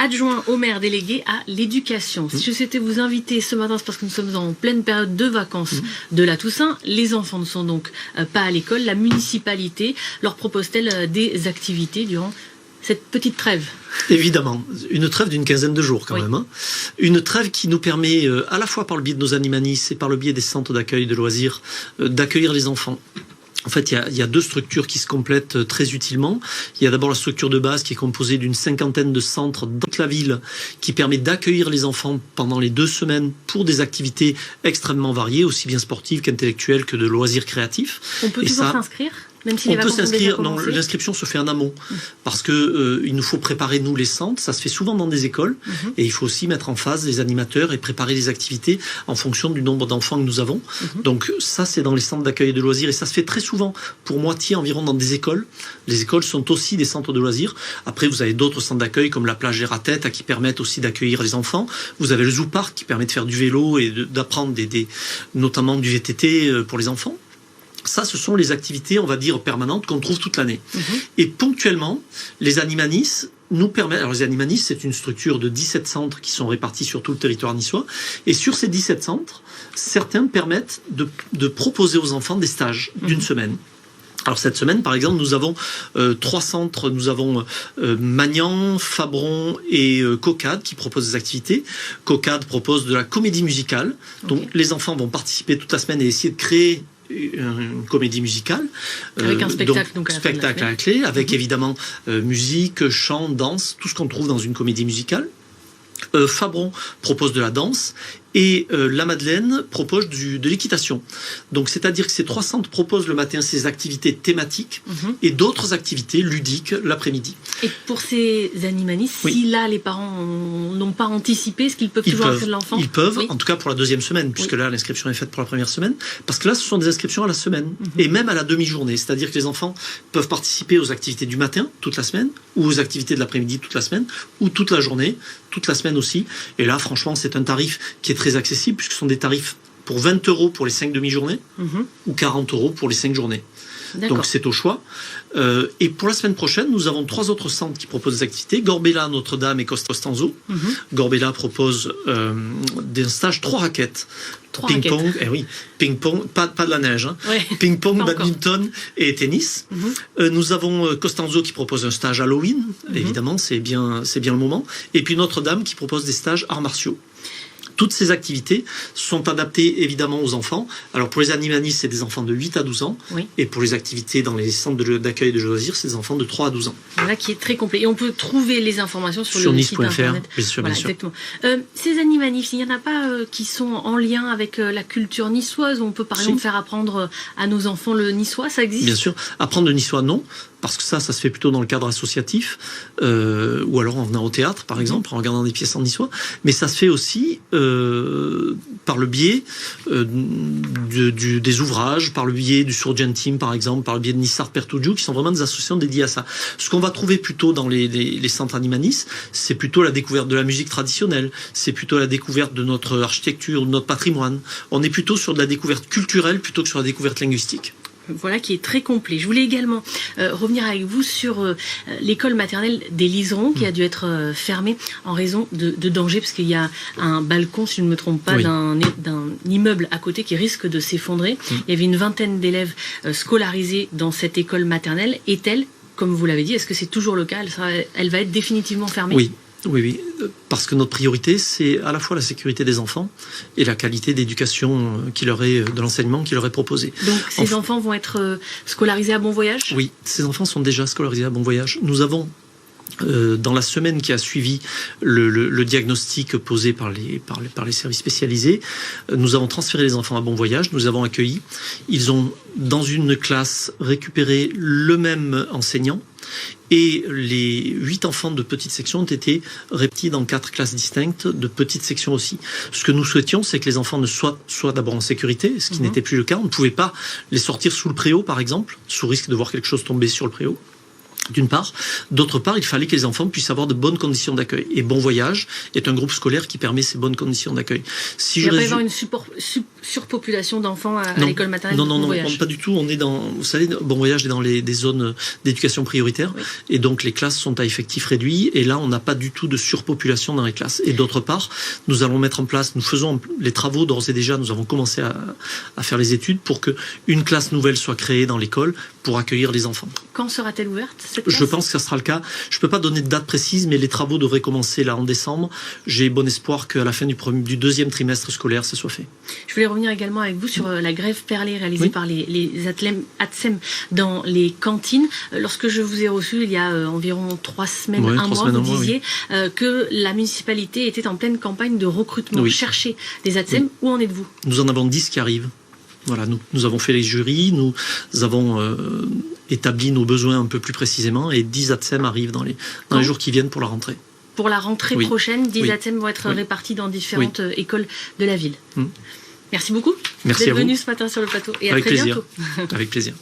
adjoint au maire délégué à l'éducation. Si je souhaitais vous inviter ce matin, c'est parce que nous sommes en pleine période de vacances de la Toussaint. Les enfants ne sont donc pas à l'école. La municipalité leur propose-t-elle des activités durant cette petite trêve? Évidemment, une trêve d'une quinzaine de jours quand même. Hein. Une trêve qui nous permet, à la fois par le biais de nos animanis et par le biais des centres d'accueil de loisirs, d'accueillir les enfants. En fait, il y a deux structures qui se complètent très utilement. Il y a d'abord la structure de base qui est composée d'une 50aine de centres dans toute la ville qui permet d'accueillir les enfants pendant les 2 semaines pour des activités extrêmement variées, aussi bien sportives qu'intellectuelles que de loisirs créatifs. On peut toujours s'inscrire ? Même si on peut s'inscrire. Non, l'inscription se fait en amont parce que il nous faut préparer nous les centres. Ça se fait souvent dans des écoles et il faut aussi mettre en phase les animateurs et préparer les activités en fonction du nombre d'enfants que nous avons. Donc ça, c'est dans les centres d'accueil et de loisirs et ça se fait très souvent pour moitié environ dans des écoles. Les écoles sont aussi des centres de loisirs. Après, vous avez d'autres centres d'accueil comme la plage des Ratettes qui permettent aussi d'accueillir les enfants. Vous avez le Zoo Park qui permet de faire du vélo et d'apprendre notamment du VTT pour les enfants. Ça, ce sont les activités, on va dire, permanentes qu'on trouve toute l'année. Et ponctuellement, les animanis nous permettent... Alors, les animanis, c'est une structure de 17 centres qui sont répartis sur tout le territoire niçois. Et sur ces 17 centres, certains permettent de proposer aux enfants des stages d'une semaine. Alors cette semaine, par exemple, nous avons 3 centres. Nous avons Magnan, Fabron et Cocade qui proposent des activités. Cocade propose de la comédie musicale. Donc les enfants vont participer toute la semaine et essayer de créer une comédie musicale avec un spectacle, donc spectacle à la clé, avec évidemment musique, chant, danse, tout ce qu'on trouve dans une comédie musicale. Fabron propose de la danse et la Madeleine propose de l'équitation. Donc c'est-à-dire que ces 3 centres proposent le matin ces activités thématiques et d'autres activités ludiques l'après-midi. Et pour ces animanis, si là les parents n'ont pas anticipé, est-ce qu'ils peuvent toujours inscrire l'enfant? Ils peuvent, en tout cas pour la 2e semaine, puisque là l'inscription est faite pour la 1re semaine, parce que là ce sont des inscriptions à la semaine et même à la demi-journée. C'est-à-dire que les enfants peuvent participer aux activités du matin toute la semaine ou aux activités de l'après-midi toute la semaine ou toute la journée, toute la semaine aussi. Et là franchement c'est un tarif qui est très accessible puisque ce sont des tarifs pour 20 € pour les 5 demi-journées ou 40 € pour les 5 journées. Donc c'est au choix. Et pour la semaine prochaine, nous avons 3 autres centres qui proposent des activités. Gorbella, Notre-Dame et Costanzo. Gorbella propose des stages 3 raquettes. Ping-pong, ping-pong, pas de la neige. Ping-pong, badminton et tennis. Nous avons Costanzo qui propose un stage Halloween. Évidemment, c'est bien le moment. Et puis Notre-Dame qui propose des stages arts martiaux. Toutes ces activités sont adaptées évidemment aux enfants. Alors pour les animanis, c'est des enfants de 8 à 12 ans. Et pour les activités dans les centres d'accueil de loisirs, c'est des enfants de 3 à 12 ans. Voilà qui est très complet. Et on peut trouver les informations sur le site internet. Bien sûr. Exactement. Ces animanis, il n'y en a pas qui sont en lien avec la culture niçoise, où on peut par exemple faire apprendre à nos enfants le niçois, ça existe? Bien sûr. Apprendre le niçois, non. Parce que ça se fait plutôt dans le cadre associatif, ou alors en venant au théâtre, par exemple, en regardant des pièces en niçois. Mais ça se fait aussi par le biais des ouvrages, par le biais du Surgentim, par exemple, par le biais de Nissar Pertudiu, qui sont vraiment des associations dédiées à ça. Ce qu'on va trouver plutôt dans les centres animanis, c'est plutôt la découverte de la musique traditionnelle, c'est plutôt la découverte de notre architecture, de notre patrimoine. On est plutôt sur de la découverte culturelle plutôt que sur la découverte linguistique. Voilà qui est très complet. Je voulais également revenir avec vous sur l'école maternelle des Liserons qui a dû être fermée en raison de danger parce qu'il y a un balcon, si je ne me trompe pas, d'un immeuble à côté qui risque de s'effondrer. Il y avait une 20aine d'élèves scolarisés dans cette école maternelle. Est-elle, comme vous l'avez dit, est-ce que c'est toujours le cas? Elle va être définitivement fermée? Oui, parce que notre priorité, c'est à la fois la sécurité des enfants et la qualité d'éducation de l'enseignement qui leur est proposé. Donc ces enfants vont être scolarisés à Bon Voyage? Oui, ces enfants sont déjà scolarisés à Bon Voyage. Nous avons, dans la semaine qui a suivi le diagnostic posé par les services spécialisés, nous avons transféré les enfants à Bon Voyage, nous avons accueilli. Ils ont, dans une classe, récupéré le même enseignant. Et les 8 enfants de petite section ont été répartis dans 4 classes distinctes de petites sections aussi. Ce que nous souhaitions, c'est que les enfants soient d'abord en sécurité, ce qui n'était plus le cas. On ne pouvait pas les sortir sous le préau, par exemple, sous risque de voir quelque chose tomber sur le préau. D'une part. D'autre part, il fallait que les enfants puissent avoir de bonnes conditions d'accueil. Et Bon Voyage est un groupe scolaire qui permet ces bonnes conditions d'accueil. Il va y avoir une surpopulation d'enfants à Non. l'école maternelle Non, de Bon Voyage. pas du tout. On est vous savez, Bon Voyage est dans des zones d'éducation prioritaire. Oui. Et donc, les classes sont à effectif réduit. Et là, on n'a pas du tout de surpopulation dans les classes. Et d'autre part, nous allons mettre en place, nous faisons les travaux d'ores et déjà, nous avons commencé à faire les études pour qu'une classe nouvelle soit créée dans l'école pour accueillir les enfants. Quand sera-t-elle ouverte, cette classe ? Je pense que ça sera le cas. Je ne peux pas donner de date précise, mais les travaux devraient commencer là en décembre. J'ai bon espoir qu'à la fin du deuxième trimestre scolaire, ça soit fait. Je voulais revenir également avec vous sur la grève perlée réalisée par les ATSEM dans les cantines. Lorsque je vous ai reçu il y a environ 3 semaines, un mois, vous disiez que la municipalité était en pleine campagne de recrutement. Chercher des ATSEM. Où en êtes-vous ? Nous en avons 10 qui arrivent. Voilà, nous avons fait les jurys, nous avons établi nos besoins un peu plus précisément et 10 ATSEM arrivent dans les jours qui viennent pour la rentrée. Pour la rentrée prochaine, 10 ATSEM vont être répartis dans différentes écoles de la ville. Merci beaucoup d'être venu ce matin sur le plateau et à très bientôt. Avec plaisir.